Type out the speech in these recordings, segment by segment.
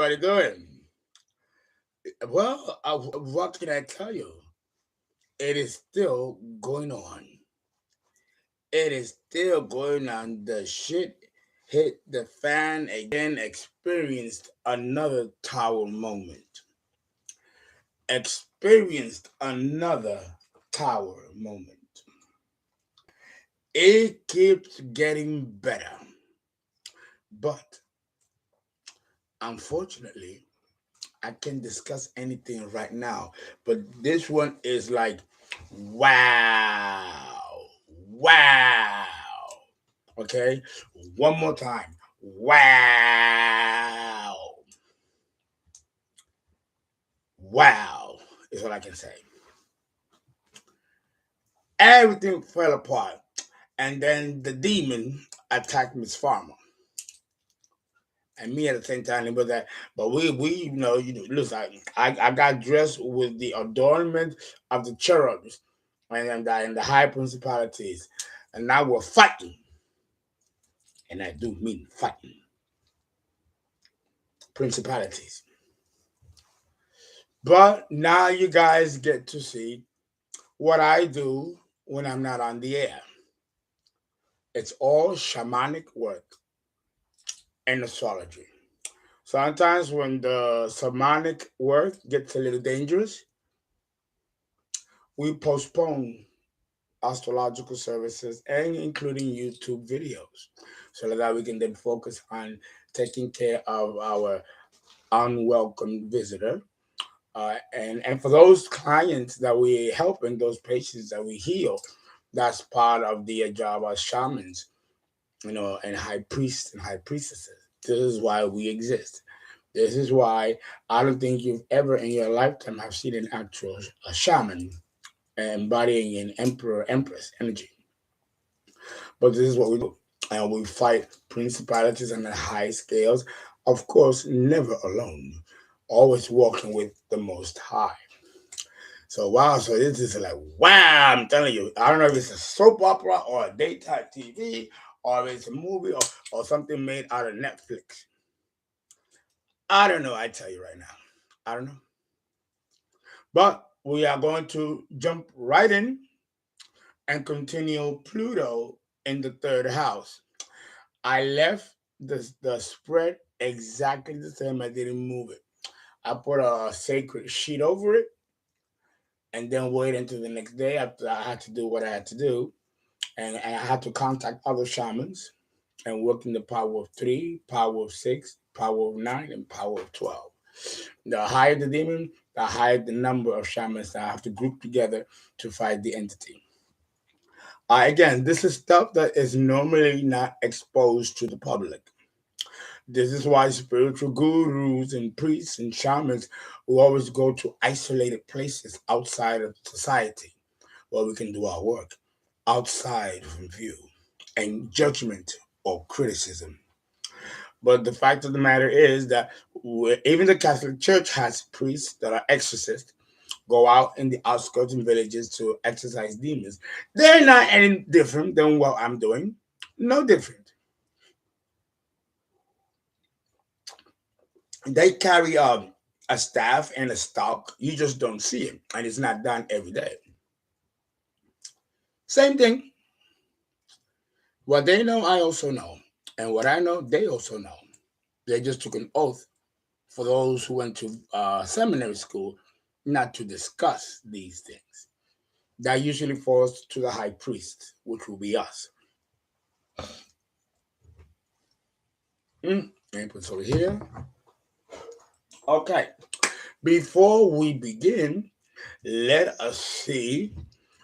everybody doing? Well, what can I tell you? It is still going on. It is still going on. The shit hit the fan again, experienced another tower moment. Experienced another tower moment. It keeps getting better. But unfortunately, I can't discuss anything right now. But this one is like, wow. Wow. Okay? One more time. Wow. Wow is what I can say. Everything fell apart. And then the demon attacked Miss Farmer. And me at the same time, but that, but listen, I got dressed with the adornment of the cherubs and the high principalities, and now we're fighting, and I do mean fighting principalities. But now you guys get to see what I do when I'm not on the air. It's all shamanic work and astrology. Sometimes when the shamanic work gets a little dangerous, we postpone astrological services and including YouTube videos so that we can then focus on taking care of our unwelcome visitor. And for those clients that we help and those patients that we heal, that's part of the job as shamans, and high priests and high priestesses. This is why we exist. This is why I don't think you've ever in your lifetime have seen an actual a shaman embodying an emperor empress energy. But this is what we do. And we fight principalities on the high scales. Of course, never alone. Always walking with the most high. So wow, so this is like wow, I'm telling you. I don't know if it's a soap opera or a daytime TV or it's a movie or something made out of Netflix. I don't know, I tell you right now. I don't know. But we are going to jump right in and continue Pluto in the third house. I left the spread exactly the same. I didn't move it. I put a sacred sheet over it and then wait until the next day after I had to do what I had to do. And I had to contact other shamans and work in the power of three, power of six, power of nine, and power of 12. The higher the demon, the higher the number of shamans that I have to group together to fight the entity. Again, this is stuff that is normally not exposed to the public. This is why spiritual gurus and priests and shamans will always go to isolated places outside of society where we can do our work, outside from view and judgment or criticism. But the fact of the matter is that even the Catholic Church has priests that are exorcists, go out in the outskirts and villages to exorcise demons. They're not any different than what I'm doing. No different. They carry a staff and a stock. You just don't see it, and it's not done every day. Same thing. What they know, I also know, and what I know, they also know. They just took an oath for those who went to seminary school not to discuss these things. That usually falls to the high priest, which will be us. And put over here. Okay. Before we begin, let us see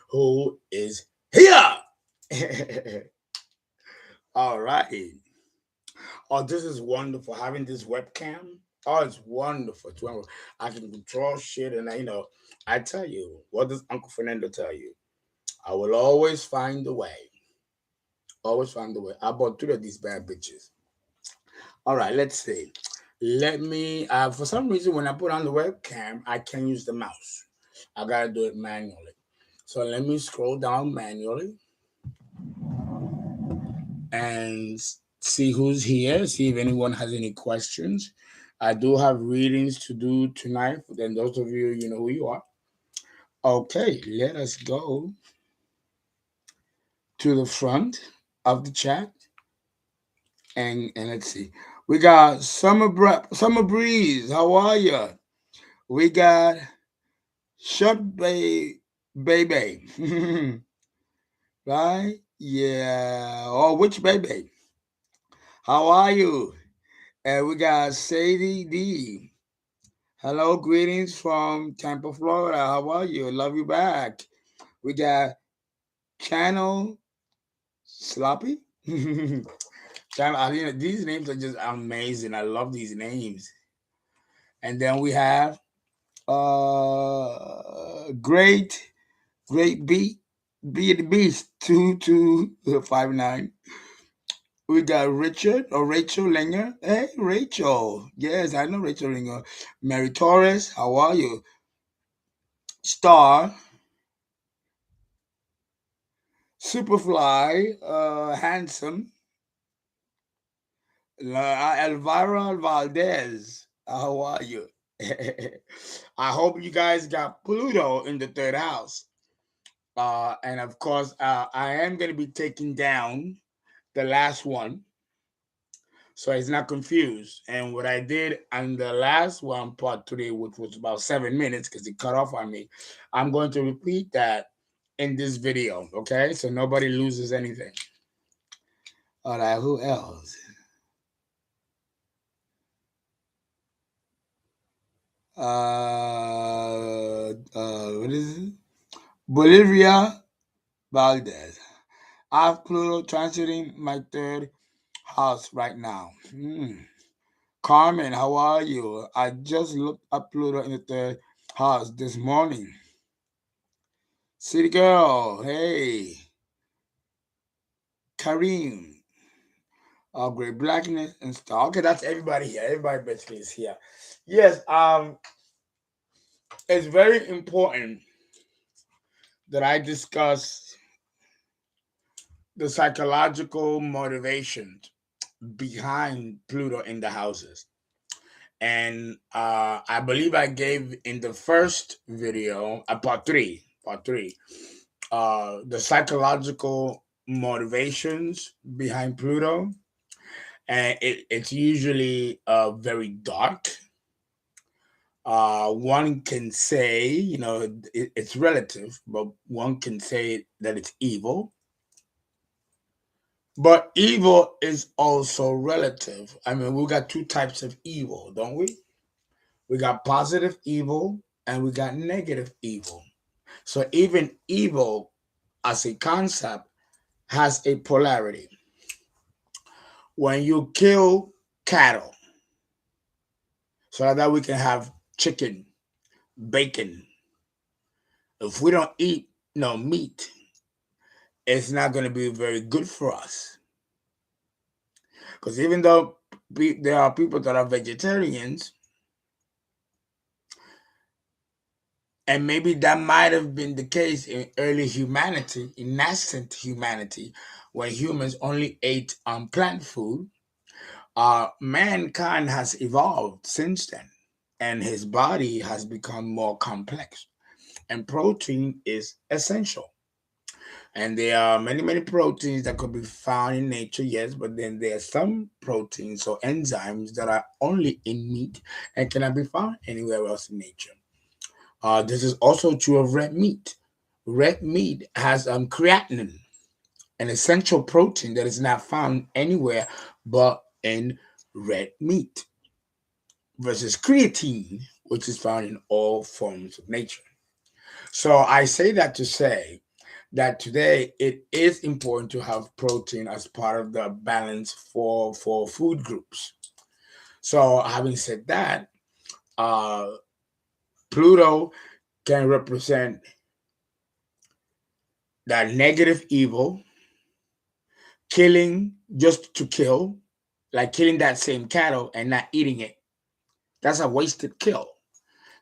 who is here. All right. Oh, this is wonderful having this webcam. Oh, it's wonderful. It's wonderful. I can control shit, and I tell you, what does Uncle Fernando tell you? I will always find a way. Always find a way. I bought three of these bad bitches. All right, let's see. Let me. For some reason, when I put on the webcam, I can't use the mouse. I gotta do it manually. So let me scroll down manually and see who's here. See if anyone has any questions. I do have readings to do tonight. Then those of you, you know who you are. Okay, let us go to the front of the chat, and let's see. We got Summer Breeze. How are you? We got Shut Baby. Right? Yeah. Oh, which baby? How are you? And we got Sadie D. Hello, greetings from Tampa, Florida. How are you? Love you back. We got Channel Sloppy. Channel, these names are just amazing. I love these names. And then we have great be the beast 2259. We got Richard or Rachel Linger. Hey, Rachel. Yes, I know Rachel Linger. Mary Torres, how are you? Star, Superfly, Handsome, Elvira Valdez, how are you? I hope you guys got Pluto in the third house. And of course, I am going to be taking down the last one, so he's not confused. And what I did on the last one, part 3, which was about 7 minutes because it cut off on me, I'm going to repeat that in this video, okay? So nobody loses anything. All right, who else? What is it? Bolivia Valdez. I have Pluto transiting my third house right now. Carmen, how are you? I just looked up Pluto in the third house this morning. City girl, hey. Kareem. Great blackness and stuff. Okay, that's everybody here. Everybody basically is here. Yes, it's very important that I discuss the psychological motivation behind Pluto in the houses. And I believe I gave in the first video, part three, the psychological motivations behind Pluto. And it's usually very dark. One can say, it's relative, but one can say that it's evil. But evil is also relative. I mean, we got two types of evil, don't we? We got positive evil and we got negative evil. So even evil as a concept has a polarity. When you kill cattle so that we can have chicken, bacon, if we don't eat no meat, it's not going to be very good for us. Because even though there are people that are vegetarians, and maybe that might have been the case in early humanity, in nascent humanity, when humans only ate plant food, mankind has evolved since then, and his body has become more complex, and protein is essential. And there are many, many proteins that could be found in nature, yes, but then there are some proteins or enzymes that are only in meat and cannot be found anywhere else in nature. This is also true of red meat. Red meat has creatinine, an essential protein that is not found anywhere but in red meat, versus creatine, which is found in all forms of nature. So I say that to say that today it is important to have protein as part of the balance for food groups. So having said that, uh, Pluto can represent that negative evil, killing just to kill, like killing that same cattle and not eating it. That's a wasted kill.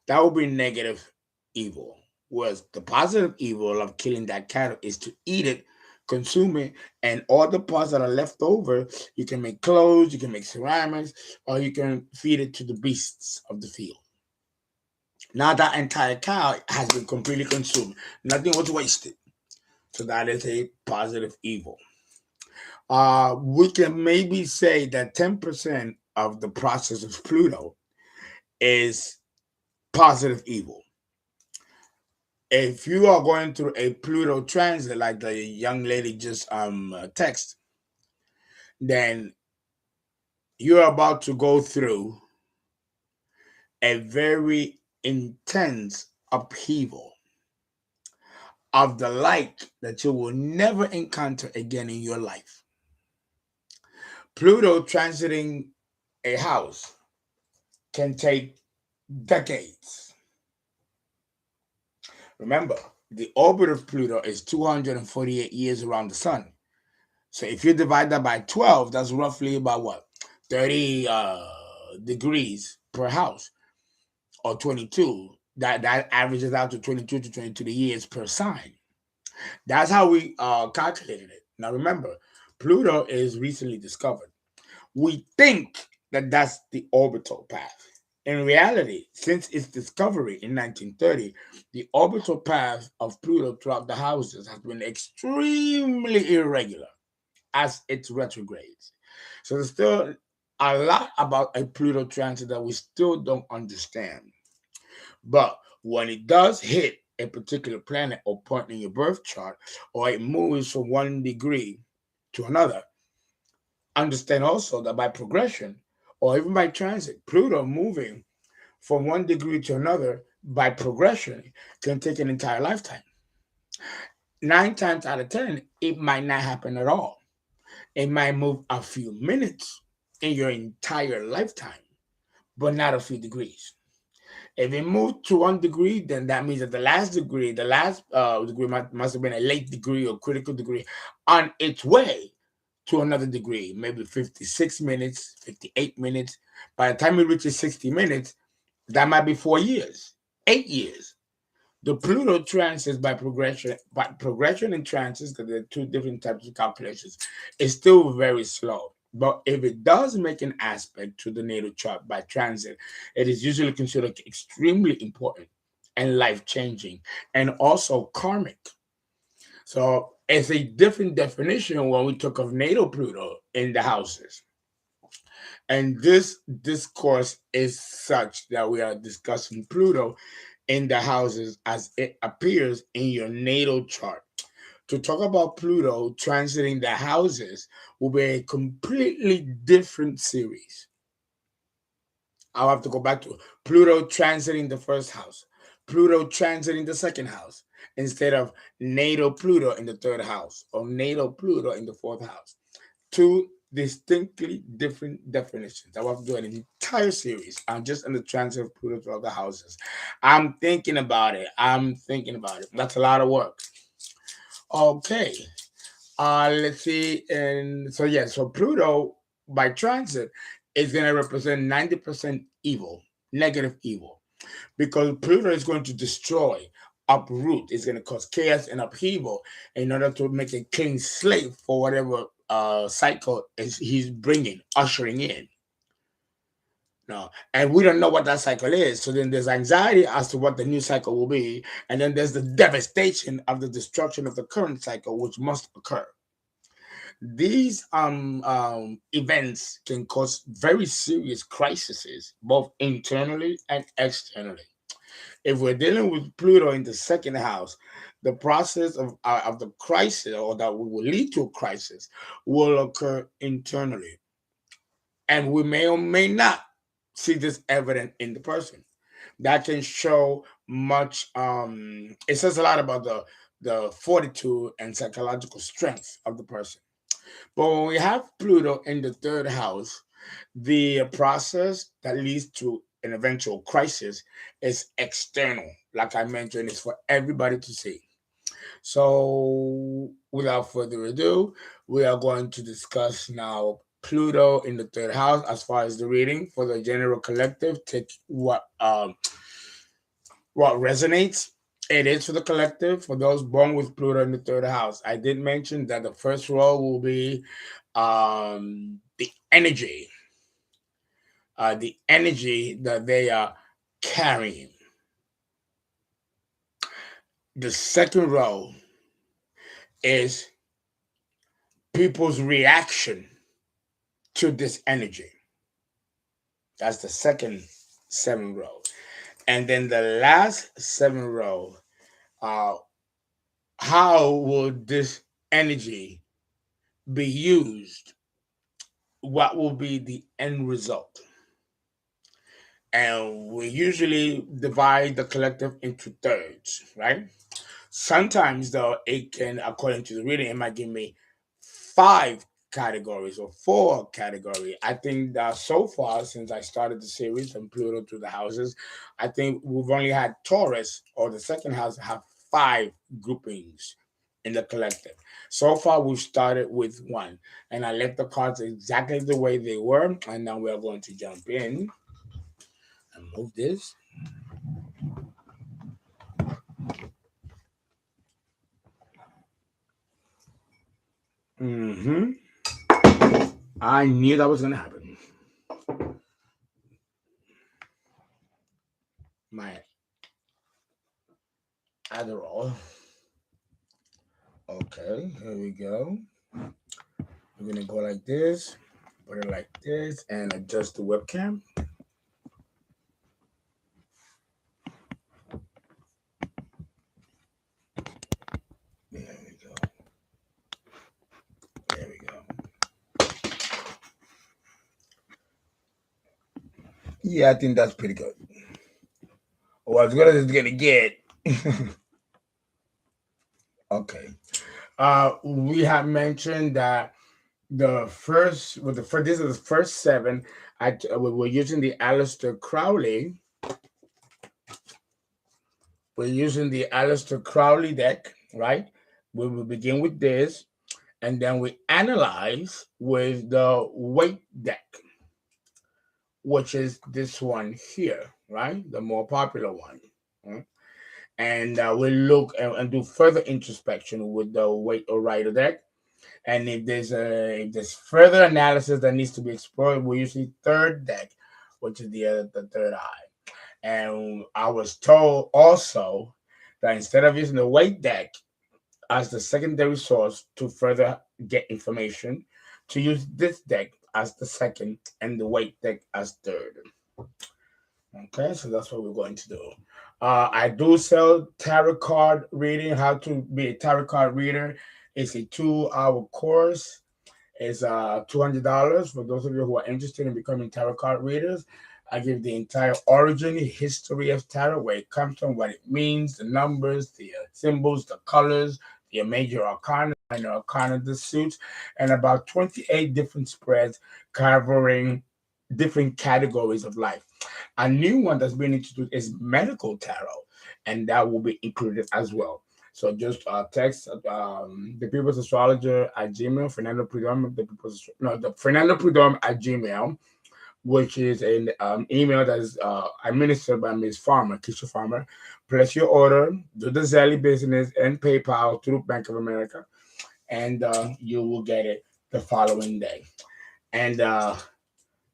That would be negative evil. Whereas the positive evil of killing that cattle is to eat it consume it, and all the parts that are left over, you can make clothes, you can make ceramics, or you can feed it to the beasts of the field. Now that entire cow has been completely consumed. Nothing was wasted. So that is a positive evil. We can maybe say that 10% of the process of Pluto is positive evil. If you are going through a Pluto transit, like the young lady just text, then you're about to go through a very intense upheaval of the like that you will never encounter again in your life. Pluto transiting a house can take decades. Remember, the orbit of Pluto is 248 years around the sun. So if you divide that by 12, that's roughly about what? 30 degrees per house, or 22. That averages out to 22 to 22 years per sign. That's how we calculated it. Now remember, Pluto is recently discovered. We think that that's the orbital path. In reality, since its discovery in 1930, the orbital path of Pluto throughout the houses has been extremely irregular as it retrogrades. So there's still a lot about a Pluto transit that we still don't understand. But when it does hit a particular planet or point in your birth chart, or it moves from 1 degree to another, understand also that by progression or even by transit, Pluto moving from 1 degree to another by progression can take an entire lifetime. 9 times out of 10, it might not happen at all. It might move a few minutes in your entire lifetime, but not a few degrees. If it moved to 1 degree, then that means that the last degree must have been a late degree or critical degree on its way to another degree, maybe 56 minutes, 58 minutes. By the time it reaches 60 minutes, that might be 4 years, 8 years. The Pluto transits by progression and transits, because there are two different types of calculations, is still very slow. But if it does make an aspect to the natal chart by transit, it is usually considered extremely important and life changing and also karmic. So it's a different definition when we talk of natal Pluto in the houses. And this discourse is such that we are discussing Pluto in the houses as it appears in your natal chart. To talk about Pluto transiting the houses will be a completely different series. I'll have to go back to Pluto transiting the first house, Pluto transiting the second house, instead of natal Pluto in the third house or natal Pluto in the fourth house. Two distinctly different definitions. I will have to do an entire series on just on the transit of Pluto throughout the houses. I'm thinking about it. That's a lot of work. Okay. Let's see. And so yeah, so Pluto by transit is gonna represent 90% evil, negative evil. Because Pluto is going to destroy, uproot, it's gonna cause chaos and upheaval in order to make a clean slate for whatever cycle is he's bringing, ushering in. No, and we don't know what that cycle is. So then there's anxiety as to what the new cycle will be, and then there's the devastation of the destruction of the current cycle, which must occur. These events can cause very serious crises, both internally and externally. If we're dealing with Pluto in the second house, the process of the crisis, or that will lead to a crisis, will occur internally, and we may or may not see this evident in the person. That can show much. It says a lot about the fortitude and psychological strength of the person. But when we have Pluto in the third house, the process that leads to an eventual crisis is external. Like I mentioned, it's for everybody to see. So, without further ado, we are going to discuss now Pluto in the third house as far as the reading for the general collective. Take what resonates, It is for the collective, for those born with Pluto in the third house. I did mention that the first row will be the energy that they are carrying. The second row is people's reaction to this energy. That's the second 7 row. And then the last 7 row, uh, how will this energy be used? What will be the end result? And we usually divide the collective into thirds, right? Sometimes, though, it can, according to the reading, it might give me 5 categories or 4 categories. I think that so far, since I started the series from Pluto to the houses, I think we've only had Taurus or the second house have 5 groupings in the collective. So far, we've started with 1, and I left the cards exactly the way they were. And now we are going to jump in and move this. I knew that was going to happen. My Adderall. Okay, here we go. We're going to go like this, put it like this, and adjust the webcam. There we go. There we go. Yeah, I think that's pretty good. Well, as good as it's going to get. Okay. We have mentioned that this is the first 7. We're using the Aleister Crowley. We're using the Aleister Crowley deck, right? We will begin with this, and then we analyze with the weight deck, which is this one here, right? The more popular one. Right? And we'll look and do further introspection with the weight or rider deck. And if there's further analysis that needs to be explored, we use the third deck, which is the third eye. And I was told also that instead of using the weight deck as the secondary source to further get information, to use this deck as the second and the weight deck as third. Okay, so that's what we're going to do. I do sell tarot card reading. How to be a tarot card reader. It's a 2-hour course. It's $200 for those of you who are interested in becoming tarot card readers. I give the entire origin, history of tarot, where it comes from, what it means, the numbers, the symbols, the colors, the major arcana, minor arcana, the suits, and about 28 different spreads covering different categories of life. A new one that's been introduced is medical tarot, and that will be included as well. So just text the People's Astrologer at Gmail, Fernando Prudhomme, the Fernando Prudhomme at Gmail, which is an email that is administered by Ms. Farmer, Keisha Farmer. Place your order, do the Zelle business, and PayPal through Bank of America, and you will get it the following day. And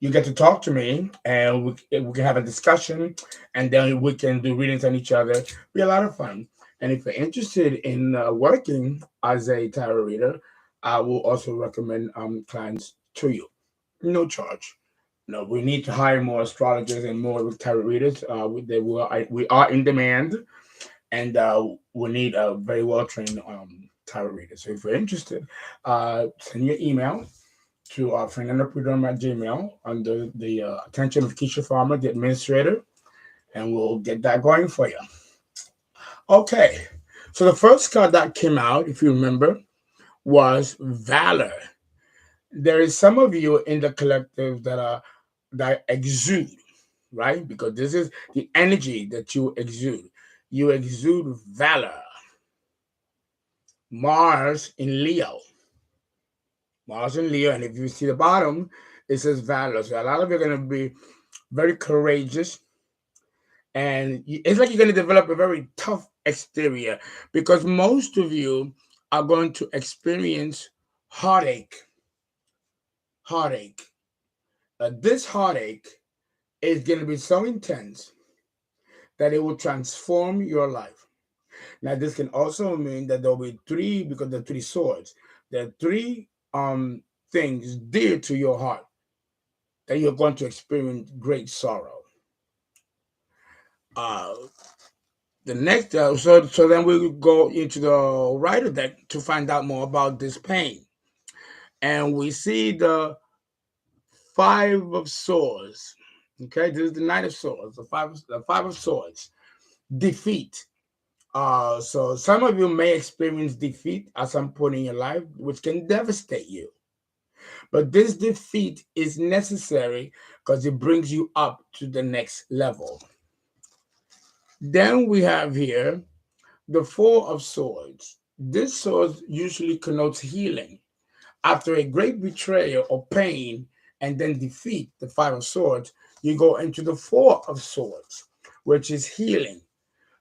you get to talk to me, and we can have a discussion, and then we can do readings on each other. Be a lot of fun. And if you're interested in working as a tarot reader, I will also recommend clients to you. No charge. No, we need to hire more astrologers and more tarot readers. We are in demand, and we need a very well trained tarot reader. So if you're interested, send your email to Fernando Prudhomme at Gmail under the attention of Keisha Farmer, the administrator, and we'll get that going for you. Okay, so the first card that came out, if you remember, was Valor. There is some of you in the collective that exude, right? Because this is the energy that you exude. You exude valor. Mars in Leo. Mars in Leo, and if you see the bottom, it says valor. So a lot of you are going to be very courageous, and it's like you're going to develop a very tough exterior, because most of you are going to experience heartache. Heartache. This heartache is going to be so intense that it will transform your life. Now, this can also mean that there'll be three, because the three swords, there are three things dear to your heart that you're going to experience great sorrow. Uh, the next, so then we go into the writer deck to find out more about this pain, and we see the Five of Swords. Okay, this is the Knight of Swords, the five of Swords, defeat. So some of you may experience defeat at some point in your life, which can devastate you. But this defeat is necessary because it brings you up to the next level. Then we have here the Four of Swords. This sword usually connotes healing. After a great betrayal or pain and then defeat, the Five of Swords, you go into the Four of Swords, which is healing.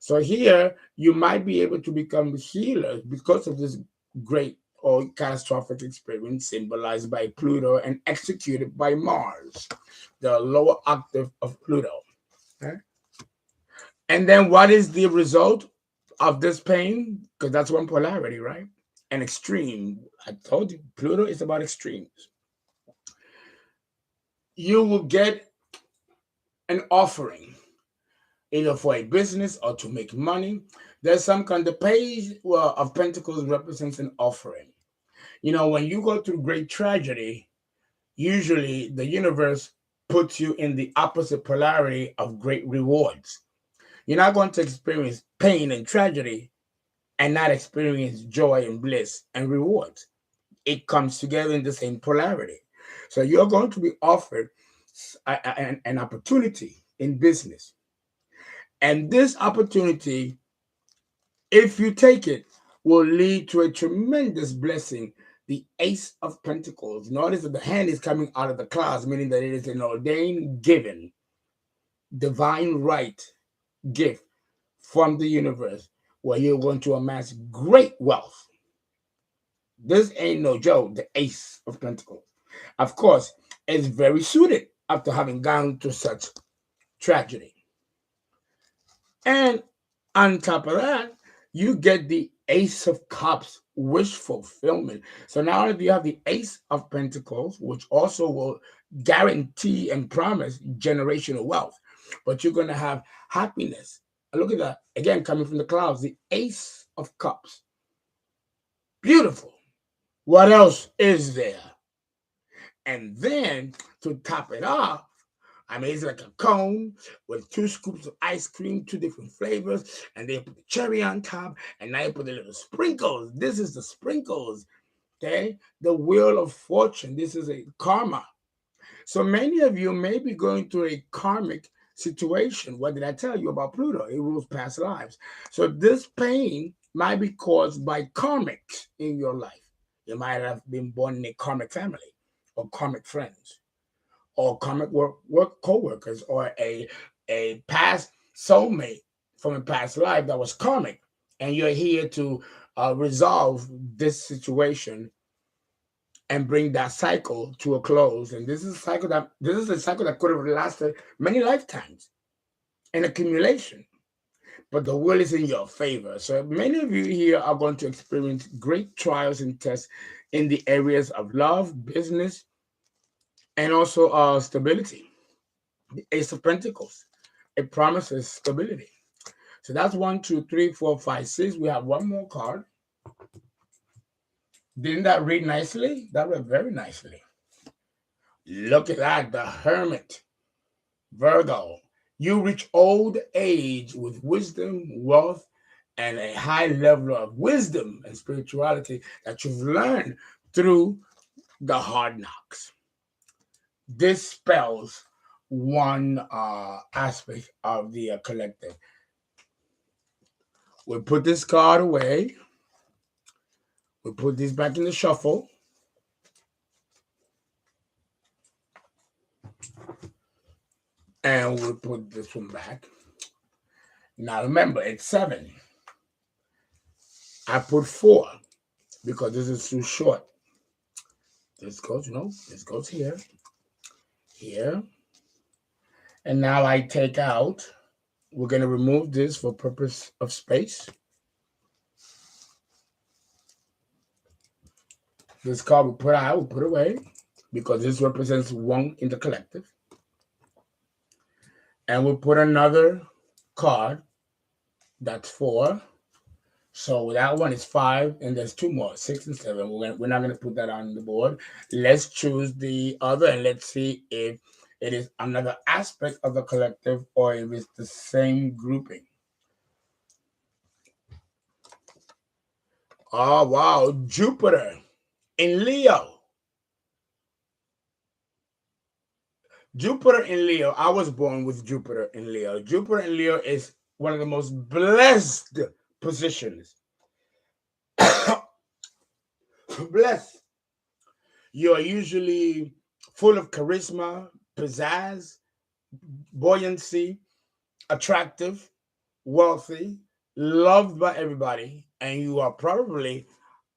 So here you might be able to become healers because of this great or catastrophic experience symbolized by Pluto and executed by Mars, the lower octave of Pluto. Okay? And then what is the result of this pain? Because that's one polarity, right? An extreme. I told you, Pluto is about extremes. You will get an offering, either for a business or to make money. There's some kind of page of Pentacles represents an offering. You know, when you go through great tragedy, usually the universe puts you in the opposite polarity of great rewards. You're not going to experience pain and tragedy and not experience joy and bliss and rewards. It comes together in the same polarity. So you're going to be offered an opportunity in business. And this opportunity, if you take it, will lead to a tremendous blessing. The Ace of Pentacles. Notice that the hand is coming out of the clouds, meaning that it is an ordained, given, divine right gift from the universe where you're going to amass great wealth. This ain't no joke, the Ace of Pentacles. Of course, it's very suited after having gone through such tragedy. And on top of that, you get the Ace of Cups, wish fulfillment. So not only do you have the Ace of Pentacles, which also will guarantee and promise generational wealth, but you're going to have happiness. And look at that, again, coming from the clouds, the Ace of Cups. Beautiful. What else is there? And then to top it off, I mean, it's like a cone with 2 scoops of ice cream, 2 different flavors, and they put the cherry on top, and now you put the little sprinkles. This is the sprinkles, okay? The Wheel of Fortune. This is a karma. So many of you may be going through a karmic situation. What did I tell you about Pluto? It rules past lives. So this pain might be caused by karmics in your life. You might have been born in a karmic family or karmic friends or karmic work co-workers or a past soulmate from a past life that was karmic, and you're here to resolve this situation and bring that cycle to a close. And this is a cycle that could have lasted many lifetimes, an accumulation. But the will is in your favor. So many of you here are going to experience great trials and tests in the areas of love, business, and also stability. The Ace of Pentacles. It promises stability. So that's 1, 2, 3, 4, 5, 6. We have one more card. Didn't that read nicely? That read very nicely. Look at that, the Hermit. Virgo. You reach old age with wisdom, wealth, and a high level of wisdom and spirituality that you've learned through the hard knocks. This spells one aspect of the collective. We'll put this card away. We'll put this back in the shuffle. And we'll put this one back. Now remember, it's 7. I put 4 because this is too short. This goes, this goes here, here. And now I take out, we're going to remove this for purpose of space. This card we put out, we put away because this represents 1 in the collective. And we'll put another card, that's 4. So that one is 5, and there's 2 more, 6 and 7. We're not going to put that on the board. Let's choose the other, and let's see if it is another aspect of the collective or if it's the same grouping. Oh, wow. Jupiter in Leo. Jupiter in Leo. I was born with Jupiter in Leo. Jupiter in Leo is one of the most blessed positions. Blessed. You are usually full of charisma, pizzazz, buoyancy, attractive, wealthy, loved by everybody, and you are probably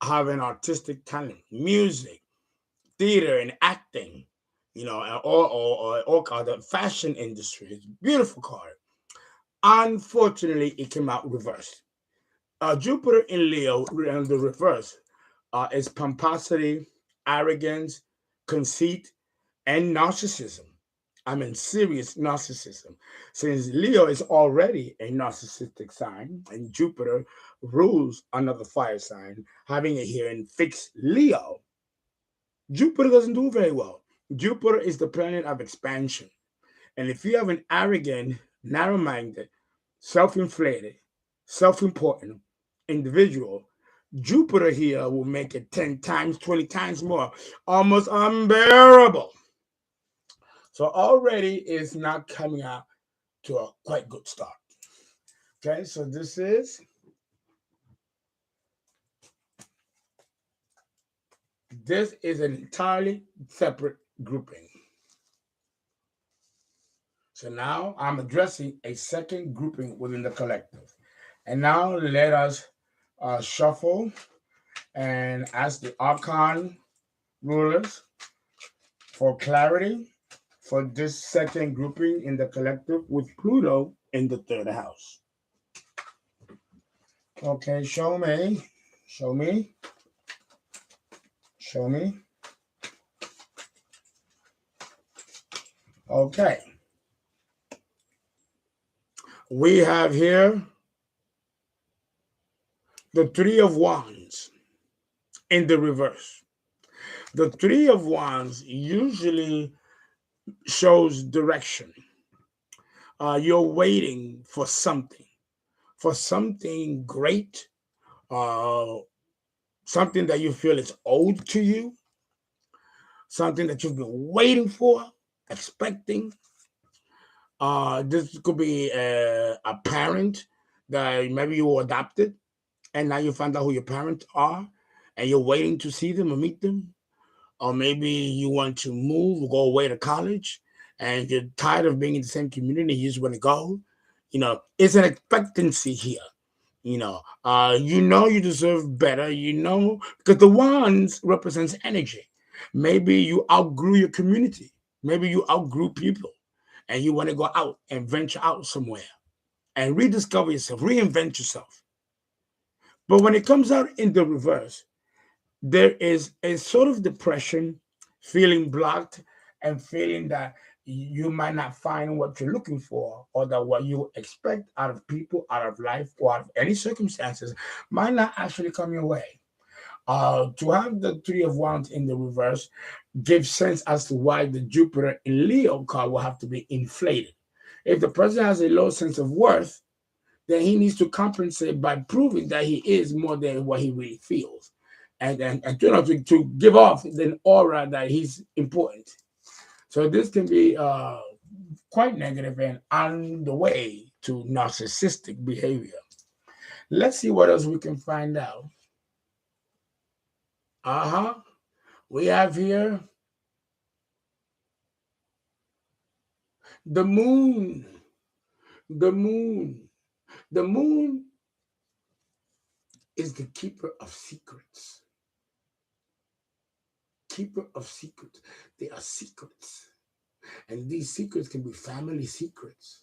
having artistic talent, music, theater, and acting, or the fashion industry. It's a beautiful card. Unfortunately, it came out reversed. Jupiter in Leo, in the reverse, is pomposity, arrogance, conceit, and narcissism. I mean, serious narcissism. Since Leo is already a narcissistic sign, and Jupiter rules another fire sign, having it here in fixed Leo, Jupiter doesn't do very well. Jupiter is the planet of expansion. And if you have an arrogant, narrow minded, self inflated, self important individual, Jupiter here will make it 10 times, 20 times more, almost unbearable. So already it's not coming out to a quite good start. Okay, so this is an entirely separate grouping. So now I'm addressing a second grouping within the collective. And now let us shuffle and ask the archon rulers for clarity for this second grouping in the collective with Pluto in the 3rd house. Okay, show me, show me, show me. Okay. We have here the 3 of Wands in the reverse. The 3 of Wands usually shows direction. You're waiting for something great, uh, something that you feel is owed to you, something that you've been waiting for, expecting. This could be a parent that maybe you were adopted, and now you find out who your parents are, and you're waiting to see them or meet them. Or maybe you want to move or go away to college, and you're tired of being in the same community. You just want to go. It's an expectancy here. You deserve better. Because the wands represents energy. Maybe you outgrew your community. Maybe you outgrew people, and you want to go out and venture out somewhere and rediscover yourself, reinvent yourself. But when it comes out in the reverse, there is a sort of depression, feeling blocked, and feeling that you might not find what you're looking for, or that what you expect out of people, out of life, or out of any circumstances might not actually come your way. To have the 3 of Wands in the reverse gives sense as to why the Jupiter in Leo card will have to be inflated. If the person has a low sense of worth, then he needs to compensate by proving that he is more than what he really feels. And to give off an aura that he's important. So this can be quite negative and on the way to narcissistic behavior. Let's see what else we can find out. We have here the moon. The moon. The moon is the keeper of secrets. Keeper of secrets. They are secrets. And these secrets can be family secrets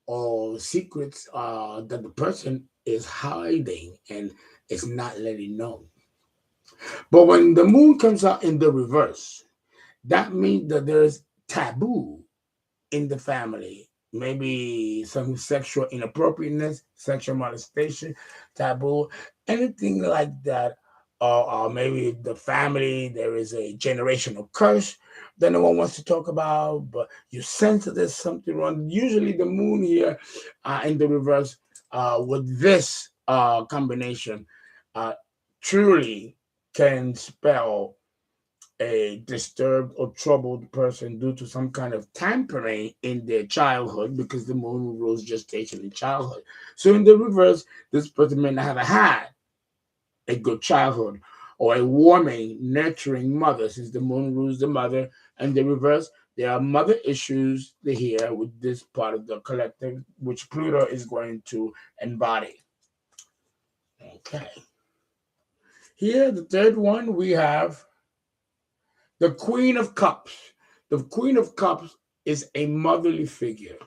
or secrets that the person is hiding and is not letting know. But when the moon comes out in the reverse, that means that there's taboo in the family. Maybe some sexual inappropriateness, sexual molestation, taboo, anything like that. Or maybe the family, there is a generational curse that no one wants to talk about, but you sense that there's something wrong. Usually, the moon here in the reverse with this combination uh, truly can spell a disturbed or troubled person due to some kind of tampering in their childhood because the moon rules gestation in childhood. So in the reverse, this person may not have had a good childhood or a warming, nurturing mother since the moon rules the mother. And the reverse, there are mother issues here with this part of the collective, which Pluto is going to embody. Okay. Here, the third one, we have the Queen of Cups. The Queen of Cups is a motherly figure.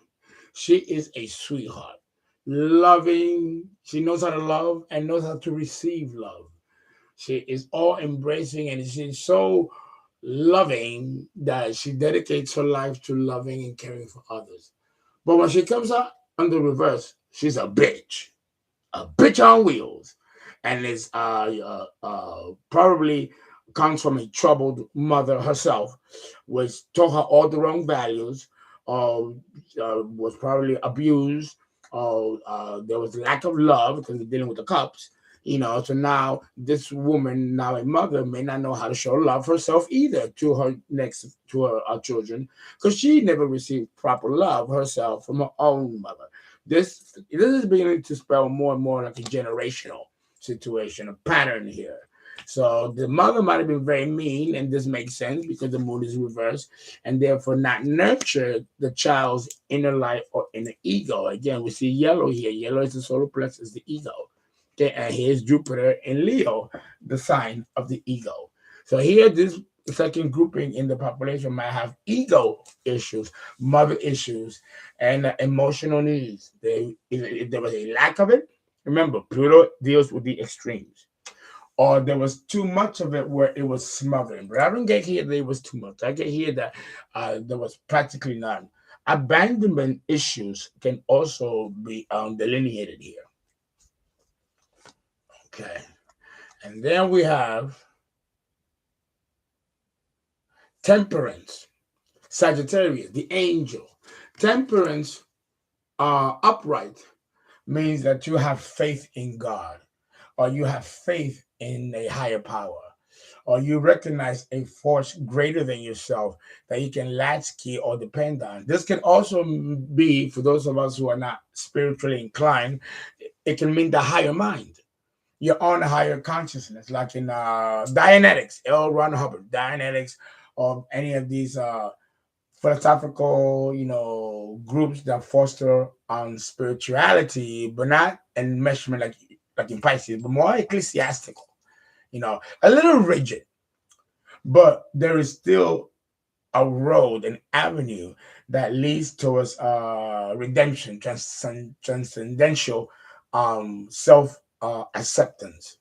She is a sweetheart, loving. She knows how to love and knows how to receive love. She is all embracing and she's so loving that she dedicates her life to loving and caring for others. But when she comes out on the reverse, she's a bitch on wheels, and is probably comes from a troubled mother herself, which taught her all the wrong values, was probably abused, there was lack of love because they're dealing with the cups. So now this woman, now a mother, may not know how to show love herself either to her children, because she never received proper love herself from her own mother. This is beginning to spell more and more like a generational situation, a pattern here. So the mother might have been very mean, and this makes sense because the moon is reversed, and therefore not nurture the child's inner life or inner ego. Again, we see yellow here. Yellow is the solar plexus, is the ego. Okay, and here's Jupiter in Leo, the sign of the ego. So here, this second grouping in the population might have ego issues, mother issues, and emotional needs. If there was a lack of it, remember, Pluto deals with the extremes. Or there was too much of it where it was smothering. But I don't get here that it was too much. I get here that there was practically none. Abandonment issues can also be delineated here. Okay. And then we have temperance, Sagittarius, the angel. Temperance upright means that you have faith in God, or you have faith in a higher power, or you recognize a force greater than yourself that you can latch key or depend on. This can also be, for those of us who are not spiritually inclined, it can mean the higher mind. Your own higher consciousness, like in Dianetics, L. Ron Hubbard, Dianetics, or any of these philosophical, groups that foster on spirituality, but not enmeshment like in Pisces, but more ecclesiastical, a little rigid, but there is still a road, an avenue that leads towards redemption, transcendental self acceptance.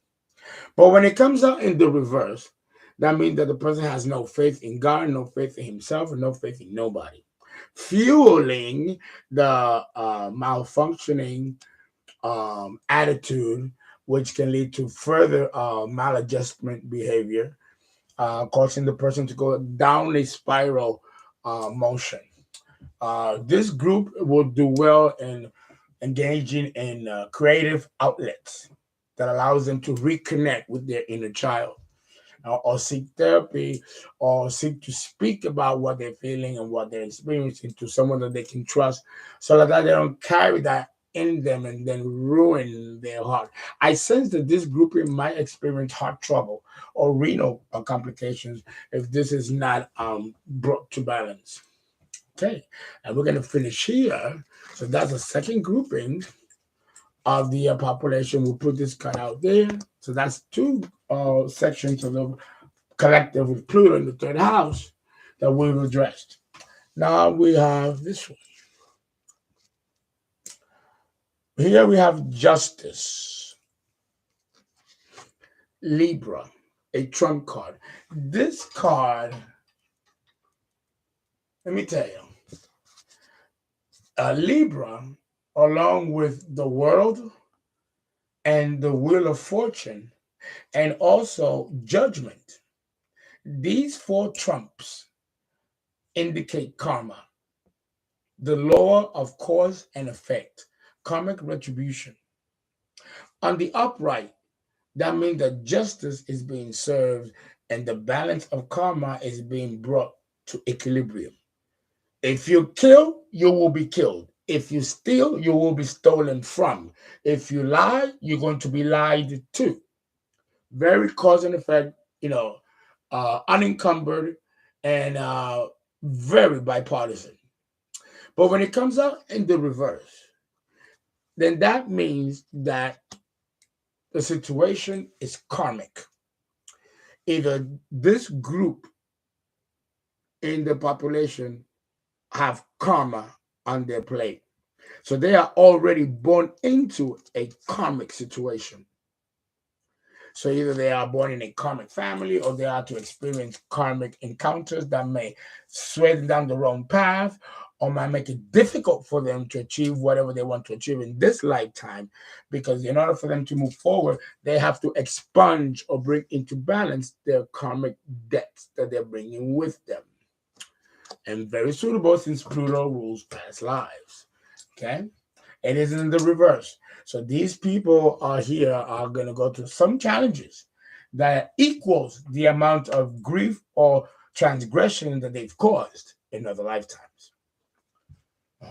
But when it comes out in the reverse, that means that the person has no faith in God, no faith in himself, and no faith in nobody, fueling the malfunctioning attitude, which can lead to further maladjustment behavior, causing the person to go down a spiral motion. This group will do well in engaging in creative outlets that allows them to reconnect with their inner child, or seek therapy, or seek to speak about what they're feeling and what they're experiencing to someone that they can trust, so that they don't carry that in them and then ruin their heart. I sense that this grouping might experience heart trouble or renal complications if this is not brought to balance. Okay, and we're going to finish here. So that's the second grouping of the population. We'll put this card out there. So that's two sections of the collective with Pluto in the third house that we've addressed. Now we have this one. Here we have Justice, Libra, a trump card. This card, let me tell you, Libra, along with the World and the Wheel of Fortune, and also Judgment, these four trumps indicate karma, the law of cause and effect, karmic retribution. On the upright, that means that justice is being served and the balance of karma is being brought to equilibrium. If you kill, you will be killed. If you steal, you will be stolen from. If you lie, you're going to be lied to. Very cause and effect, unencumbered and very bipartisan. But when it comes out in the reverse, then that means that the situation is karmic. Either this group in the population have karma on their plate. So they are already born into a karmic situation. So either they are born in a karmic family or they are to experience karmic encounters that may sway them down the wrong path or might make it difficult for them to achieve whatever they want to achieve in this lifetime. Because in order for them to move forward, they have to expunge or bring into balance their karmic debts that they're bringing with them. And very suitable since Pluto rules past lives. Okay? It is in the reverse. So these people are going to go through some challenges that equals the amount of grief or transgression that they've caused in other lifetimes.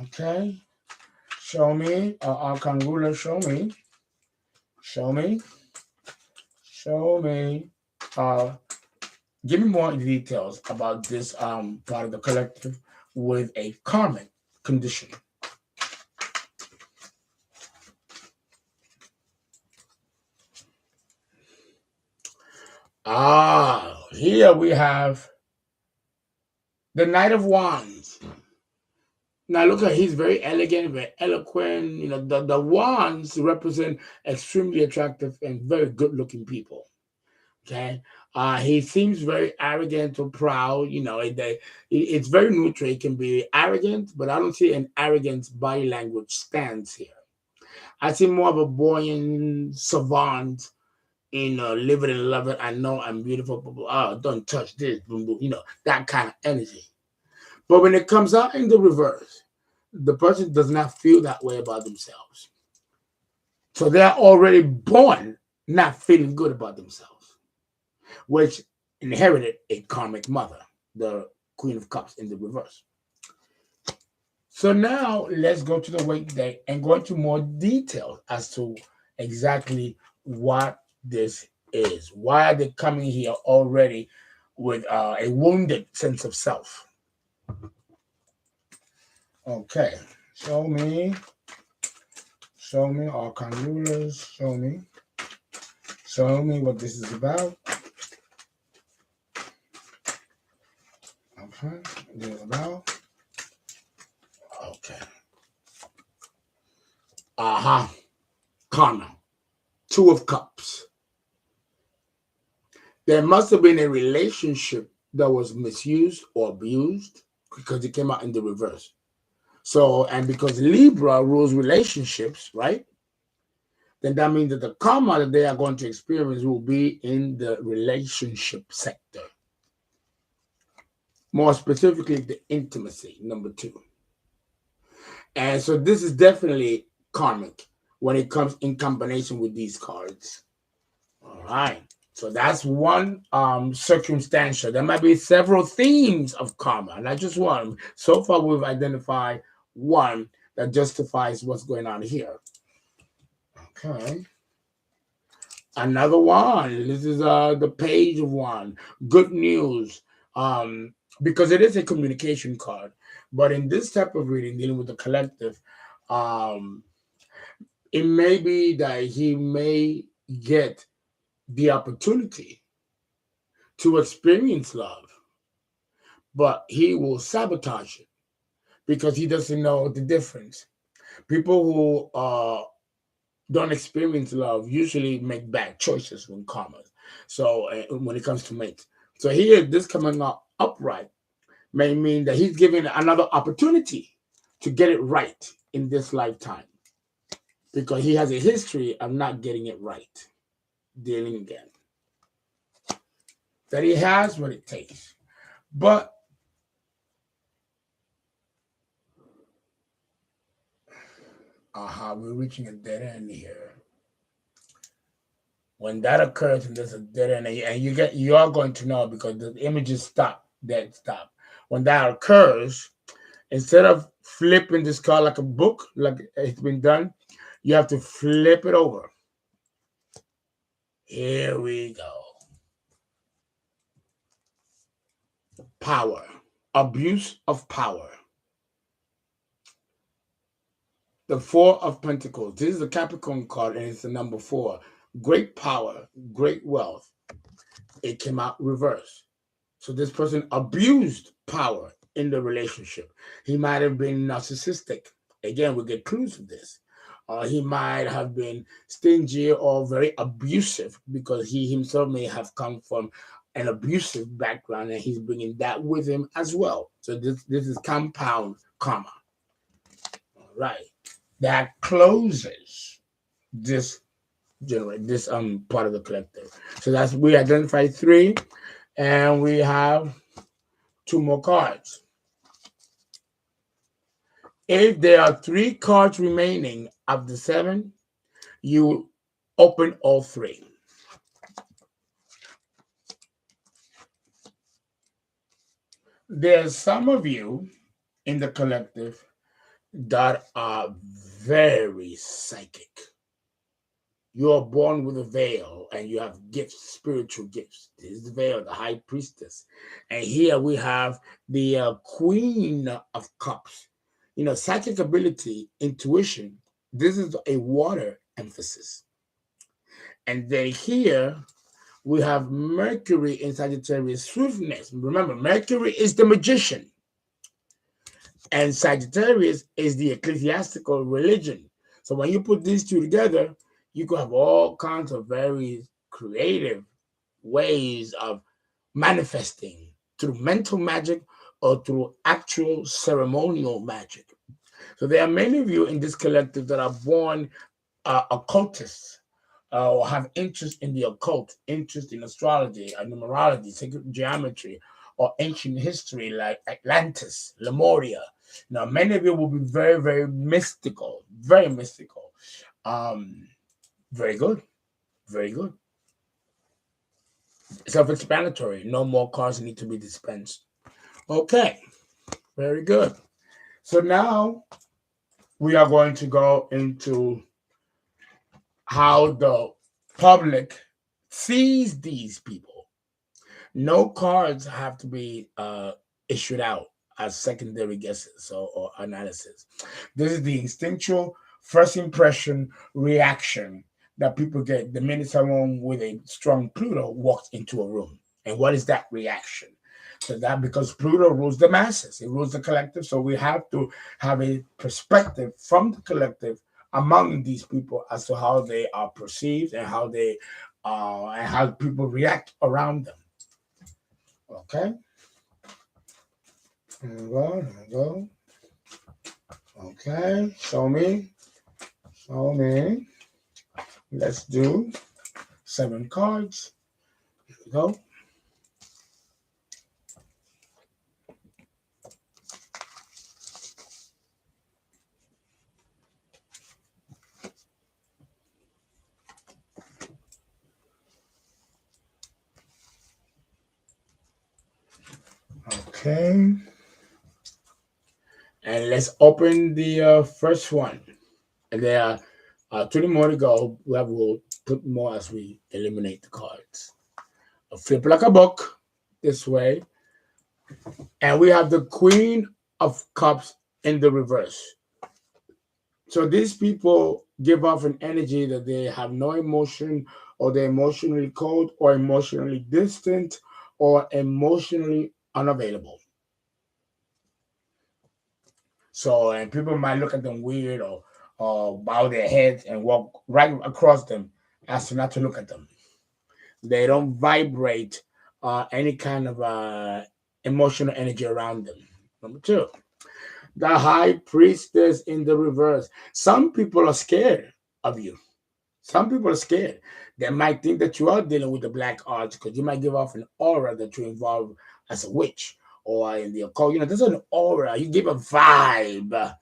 Okay? Show me. Kangula, show me. Show me. Show me. Give me more details about this part of the collective with a karmic condition. Here we have the Knight of Wands. Now look at, he's very elegant, very eloquent. The wands represent extremely attractive and very good-looking people. Okay, he seems very arrogant or proud. It's very neutral. He can be arrogant, but I don't see an arrogant body language stance here. I see more of a buoyant savant. Live it and love it. I know I'm beautiful. Don't touch this. That kind of energy. But when it comes out in the reverse, the person does not feel that way about themselves. So they're already born not feeling good about themselves, which inherited a karmic mother, the Queen of Cups in the reverse. So now let's go to the weekday and go into more detail as to exactly what this is. Why are they coming here already with a wounded sense of self? Okay, show me arcane rulers, show me what this is about. Okay, this is about. Okay. Karma. Two of Cups. There must have been a relationship that was misused or abused because it came out in the reverse. So, and because Libra rules relationships, right? Then that means that the karma that they are going to experience will be in the relationship sector. More specifically, the intimacy, number 2. And so this is definitely karmic when it comes in combination with these cards. All right. So that's one circumstantial. There might be several themes of karma, not just one. So far, we've identified one that justifies what's going on here. Okay. Another one. This is the Page of Wands. Good news. Because it is a communication card. But in this type of reading, dealing with the collective, It may be that he may get the opportunity to experience love, but he will sabotage it because he doesn't know the difference. People who don't experience love usually make bad choices when karma. So when it comes to mates, so here this coming up upright may mean that he's given another opportunity to get it right in this lifetime because he has a history of not getting it right, dealing again. That he has what it takes, but we're reaching a dead end here. When that occurs and there's a dead end, and you are going to know because the images stop, dead stop. When that occurs, instead of flipping this card like a book, like it's been done, you have to flip it over. Here we go. Power, abuse of power. The Four of Pentacles. This is the Capricorn card, and it's the number 4. Great power, great wealth. It came out reverse. So this person abused power in the relationship. He might have been narcissistic. Again, we get clues of this. He might have been stingy or very abusive because he himself may have come from an abusive background and he's bringing that with him as well. So this is compound karma. All right. That closes this part of the collective. So that's, we identified 3 and we have 2 more cards. If there are 3 cards remaining of the 7, you open all 3. There's some of you in the collective that are very psychic. You are born with a veil and you have gifts, spiritual gifts. This is the veil, the high priestess. And here we have the Queen of Cups. You know, psychic ability, intuition. This is a water emphasis. And then here we have Mercury in Sagittarius, swiftness. Remember, Mercury is the magician. And Sagittarius is the ecclesiastical religion. So when you put these 2 together, you could have all kinds of very creative ways of manifesting through mental magic or through actual ceremonial magic. So there are many of you in this collective that are born occultists or have interest in the occult, interest in astrology, numerology, sacred geometry, or ancient history like Atlantis, Lemuria. Now, many of you will be very, very mystical, very mystical. Very good, very good. Self-explanatory. No more cards need to be dispensed. Okay, very good. So now we are going to go into how the public sees these people. No cards have to be issued out as secondary guesses or analysis. This is the instinctual first impression reaction that people get the minute someone with a strong Pluto walks into a room. And what is that reaction? So that because Pluto rules the masses, it rules the collective. So we have to have a perspective from the collective among these people as to how they are perceived and how they and how people react around them. Okay. There we go. There we go. Okay. Show me. Show me. Let's do 7 cards. Here we go. Okay. And let's open the first one. And there are 20 more to go. We'll put more as we eliminate the cards. Flip like a book this way. And we have the Queen of Cups in the reverse. So these people give off an energy that they have no emotion, or they're emotionally cold, or emotionally distant, or emotionally unavailable. So, and people might look at them weird, or bow their heads and walk right across them as to not to look at them. They don't vibrate any kind of emotional energy around them. Number two, the high priestess in the reverse. Some people are scared of you. Some people are scared. They might think that you are dealing with the black arts because you might give off an aura that you're involved as a witch or in the occult. You know, there's an aura. You give a vibe.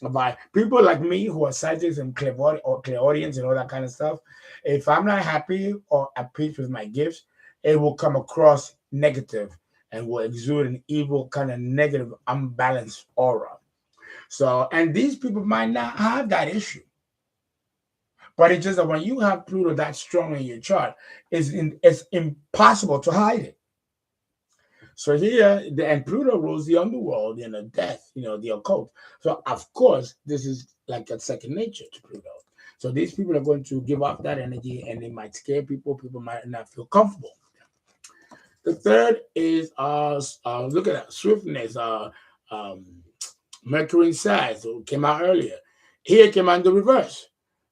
By people like me who are psychics and clairaudience and all that kind of stuff. If I'm not happy or at peace with my gifts, it will come across negative and will exude an evil kind of negative, unbalanced aura. So, and these people might not have that issue, but it's just that when you have Pluto that strong in your chart, it's impossible to hide it. So here, and Pluto rules the underworld and the death, the occult. So of course, this is like a second nature to Pluto. So these people are going to give off that energy, and they might scare people. People might not feel comfortable. The third is look at that swiftness. Um, Mercury in Sag, so it came out earlier. Here it came out in the reverse.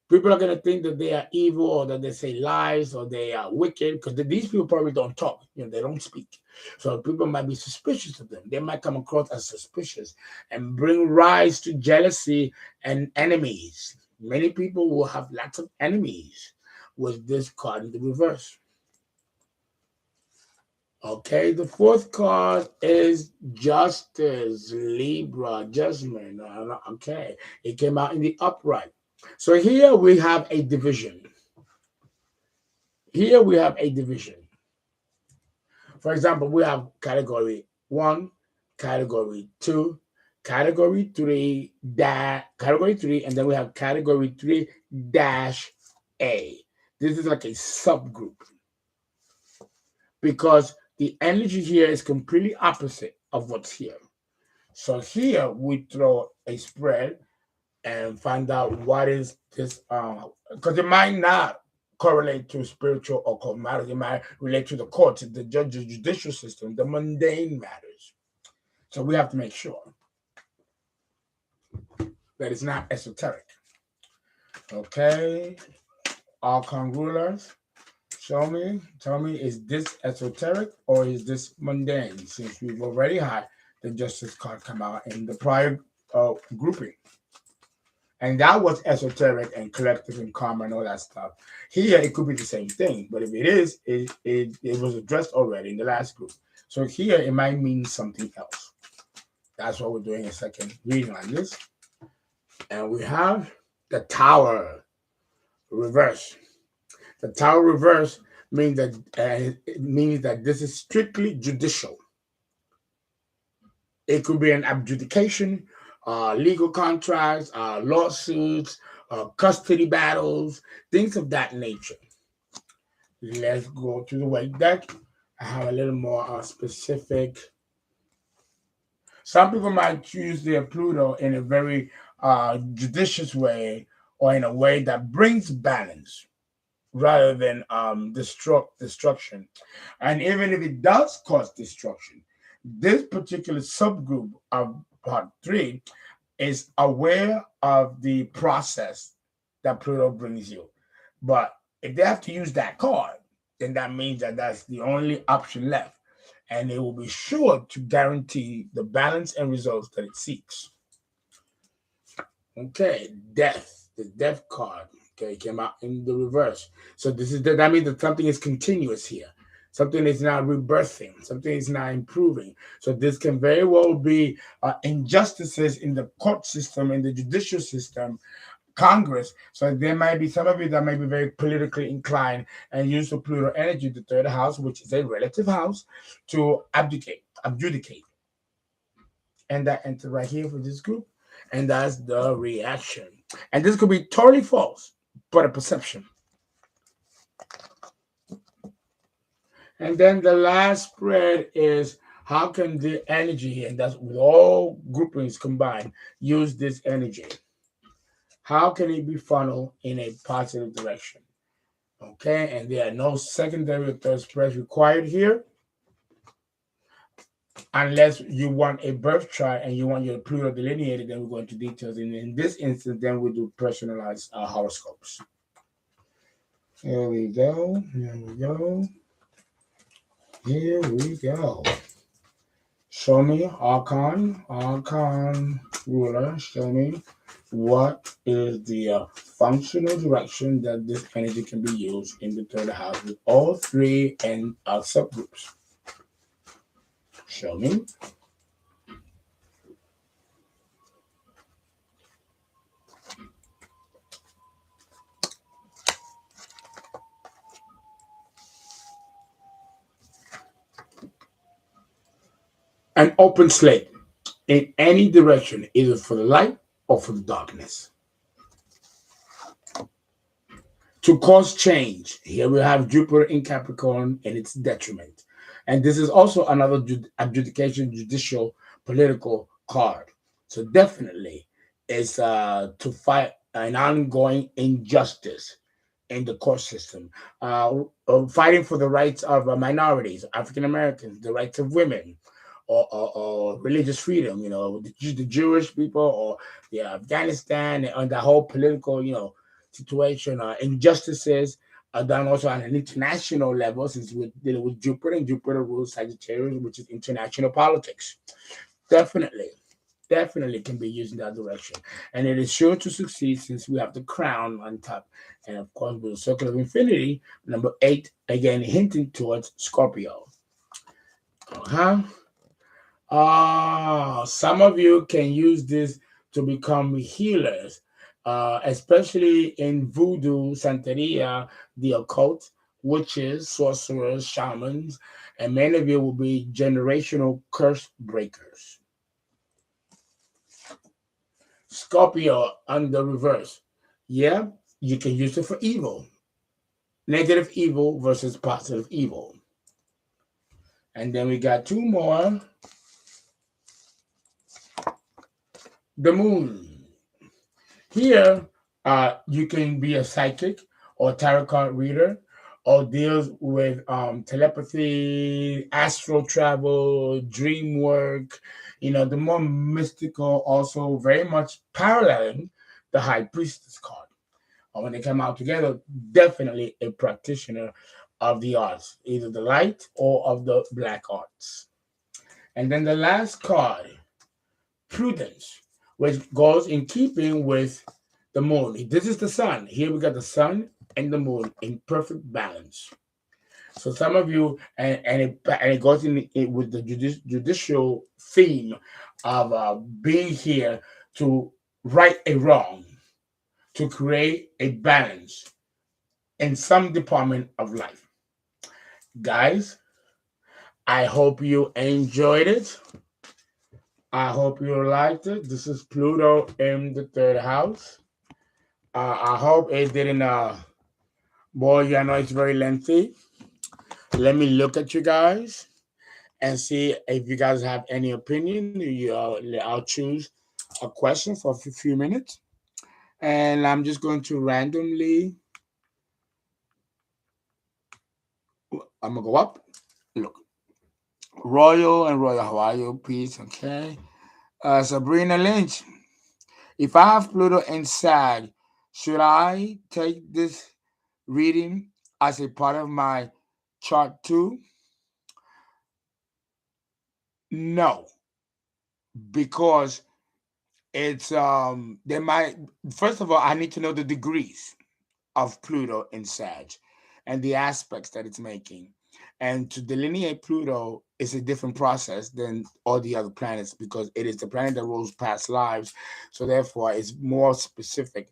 People are going to think that they are evil, or that they say lies, or they are wicked, because these people probably don't talk. They don't speak. So people might be suspicious of them. They might come across as suspicious and bring rise to jealousy and enemies. Many people will have lots of enemies with this card in the reverse. Okay, the fourth card is Justice, Libra, Judgment. Okay, it came out in the upright. So here we have a division. Here we have a division. For example, we have category 1, category 2, category 3, category 3, and then we have category 3 dash A. This is like a subgroup, because the energy here is completely opposite of what's here. So here we throw a spread and find out what is this, because it might not correlate to spiritual or occult matters. It might relate to the courts, the judicial system, the mundane matters. So we have to make sure that it's not esoteric. Okay, Archon rulers, tell me, is this esoteric or is this mundane? Since we've already had the justice card come out in the prior grouping. And that was esoteric and collective and karma and all that stuff. Here, it could be the same thing, but if it is, it was addressed already in the last group. So here, it might mean something else. That's why we're doing a second reading on this. And we have the Tower reverse. The Tower reverse means that this is strictly judicial. It could be an adjudication, legal contracts, lawsuits, custody battles, things of that nature. Let's go to the white deck. I have a little more specific. Some people might choose their Pluto in a very judicious way, or in a way that brings balance rather than destruction. And even if it does cause destruction, this particular subgroup of part 3 is aware of the process that Pluto brings you. But if they have to use that card, then that means that that's the only option left. And it will be sure to guarantee the balance and results that it seeks. Okay, death, the death card. Okay, came out in the reverse. So that means that something is continuous here. Something is not rebirthing. Something is not improving. So this can very well be injustices in the court system, in the judicial system, Congress. So there might be some of you that may be very politically inclined and use the Pluto energy, the third house, which is a relative house, to adjudicate. And that enter right here for this group. And that's the reaction. And this could be totally false, but a perception. And then the last spread is how can the energy, and that's with all groupings combined, use this energy. How can it be funneled in a positive direction? Okay, and there are no secondary or third spreads required here, unless you want a birth chart and you want your Pluto delineated. Then we go into details. And in this instance, then we do personalized horoscopes. Here we go. Here we go. Here we go. Show me Archon ruler. Show me what is the functional direction that this energy can be used in the third house with all three and subgroups. Show me. An open slate in any direction, either for the light or for the darkness. To cause change, here we have Jupiter in Capricorn and its detriment. And this is also another adjudication, judicial, political card. So definitely it's to fight an ongoing injustice in the court system, fighting for the rights of minorities, African Americans, the rights of women, or religious freedom, the Jewish people or the Afghanistan and the whole political, situation, injustices are done also on an international level since we're dealing with Jupiter and Jupiter rules Sagittarius, which is international politics. Definitely. Definitely can be used in that direction. And it is sure to succeed since we have the crown on top. And of course, with the circle of infinity, number 8, again hinting towards Scorpio. Uh-huh. Some of you can use this to become healers, especially in voodoo, Santeria, the occult, witches, sorcerers, shamans, and many of you will be generational curse breakers. Scorpio on the reverse. Yeah, you can use it for evil. Negative evil versus positive evil. And then we got two more. The moon. Here, you can be a psychic or tarot card reader or deals with telepathy, astral travel, dream work, the more mystical, also very much paralleling the high priestess card. When they come out together, definitely a practitioner of the arts, either the light or of the black arts. And then the last card, prudence, which goes in keeping with the moon. This is the sun. Here we got the sun and the moon in perfect balance. So some of you, and it goes with the judicial theme of being here to right a wrong, to create a balance in some department of life. Guys, I hope you enjoyed it. I hope you liked it. This is Pluto in the third house. I hope it didn't bore you. I know it's very lengthy. Let me look at you guys and see if you guys have any opinion. I'll choose a question for a few minutes. And I'm just going to randomly, I'm going to go up. Look, Royal and Royal Hawaii, peace, okay. Sabrina Lynch, if I have Pluto inside, should I take this reading as a part of my chart too? No, because it's they might first of all I need to know the degrees of Pluto in Sag and the aspects that it's making. And to delineate Pluto is a different process than all the other planets because it is the planet that rules past lives. So therefore it's more specific.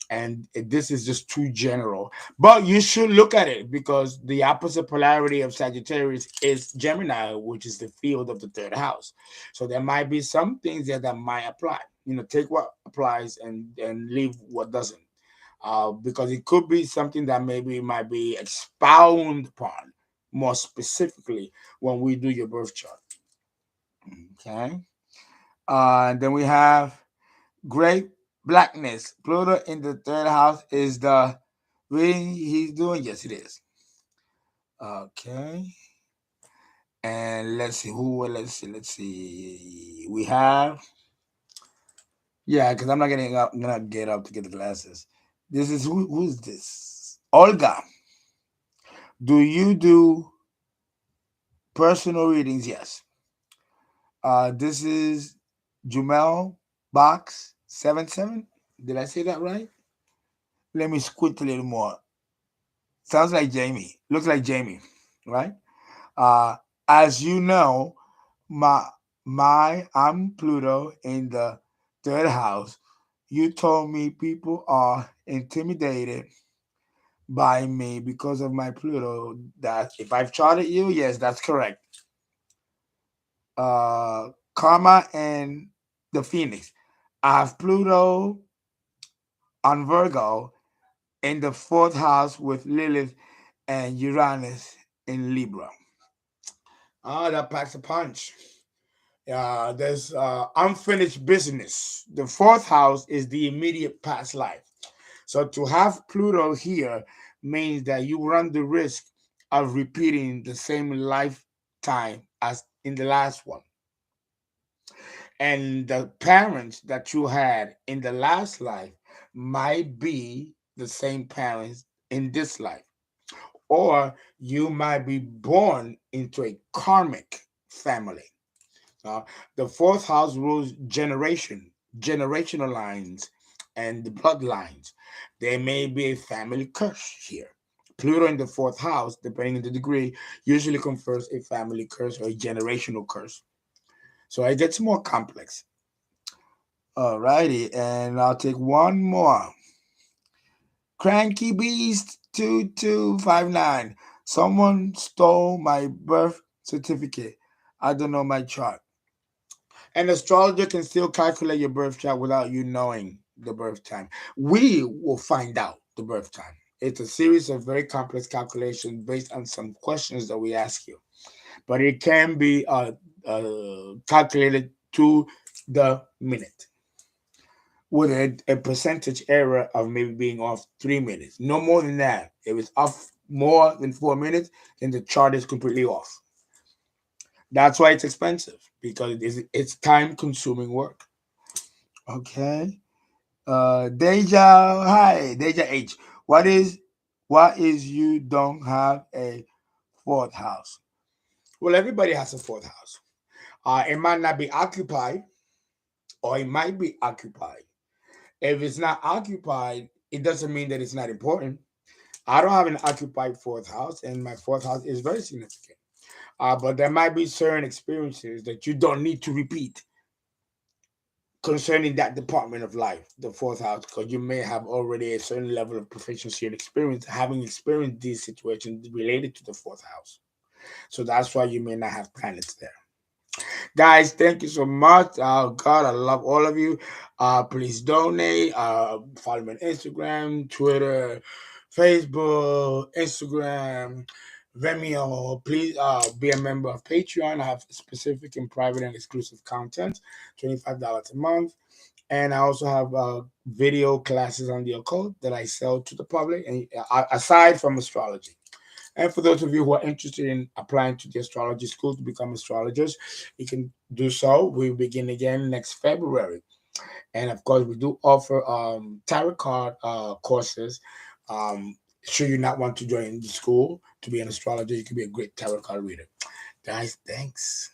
And this is just too general. But you should look at it because the opposite polarity of Sagittarius is Gemini, which is the field of the third house. So there might be some things there that might apply. Take what applies and leave what doesn't. Because it could be something that maybe might be expounded upon more specifically when we do your birth chart. Okay. And then we have great blackness. Pluto in the third house is the reading he's doing. Yes, it is. Okay. And let's see who. Let's see. We have. Yeah, because I'm not getting up. I'm gonna get up to get the glasses. This is who. Who's this? Olga. Do you do personal readings? Yes. This is Jumel Box 77. Did I say that right? Let me squint a little more. Sounds like Jamie. Looks like Jamie, right? Uh, as you know, my I'm Pluto in the third house. You told me people are intimidated by me because of my Pluto. That if I've charted you, yes, that's correct. Karma and the Phoenix. I have Pluto on Virgo in the fourth house with Lilith and Uranus in Libra. Ah, that packs a punch. There's unfinished business. The fourth house is the immediate past life. So to have Pluto here means that you run the risk of repeating the same lifetime as in the last one. And the parents that you had in the last life might be the same parents in this life. Or you might be born into a karmic family. Uh, the fourth house rules generational lines, and the bloodlines. There may be a family curse here. Pluto in the fourth house, depending on the degree, usually confers a family curse or a generational curse. So it gets more complex. Alrighty, and I'll take one more. Cranky Beast 2259. Someone stole my birth certificate. I don't know my chart. An astrologer can still calculate your birth chart without you knowing the birth time. We will find out the birth time. It's a series of very complex calculations based on some questions that we ask you, but it can be calculated to the minute with a percentage error of maybe being off 3 minutes. No more than that. If it's off more than 4 minutes, then the chart is completely off. That's why it's expensive because it's time consuming work. Okay. Deja, hi, Deja H. What is you don't have a fourth house? Well, everybody has a fourth house. It might not be occupied, or it might be occupied. If it's not occupied, it doesn't mean that it's not important. I don't have an occupied fourth house, and my fourth house is very significant. But there might be certain experiences that you don't need to repeat concerning that department of life, the fourth house, because you may have already a certain level of proficiency and experience having experienced these situations related to the fourth house. So that's why you may not have planets there. Guys, thank you so much. Oh God, I love all of you. Please donate. Follow me on Instagram, Twitter, Facebook, Instagram, VIMEO. Please be a member of Patreon. I have specific and private and exclusive content, $25 a month. And I also have video classes on the occult that I sell to the public, and aside from astrology. And for those of you who are interested in applying to the astrology school to become astrologers, you can do so. We begin again next February. And of course, we do offer tarot card courses. Should you not want to join the school to be an astrologer, you can be a great tarot card reader. Guys, thanks.